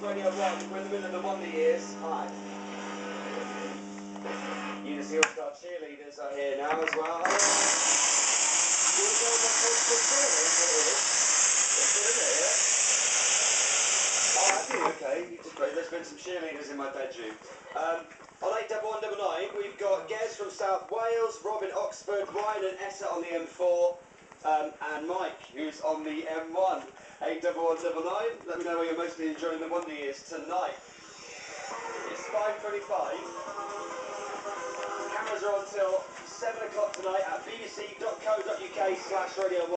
Radio 1. We're in the middle of the Wonder Years. Hi. Unity All-Star cheerleaders are here now as well. You want to go on my Facebook cheerleaders? It's still in there, yeah? Oh, have you? Okay. There's been some cheerleaders in my bedroom. On 81199, we've got Gez from South Wales, Robin Oxford, Ryan and Essa on the M4, and Mike, who's on the M1. 81199, let me know where you're mostly enjoying the Wonder Years tonight. It's 5:25. Cameras are on till 7 o'clock tonight at bbc.co.uk/radio1.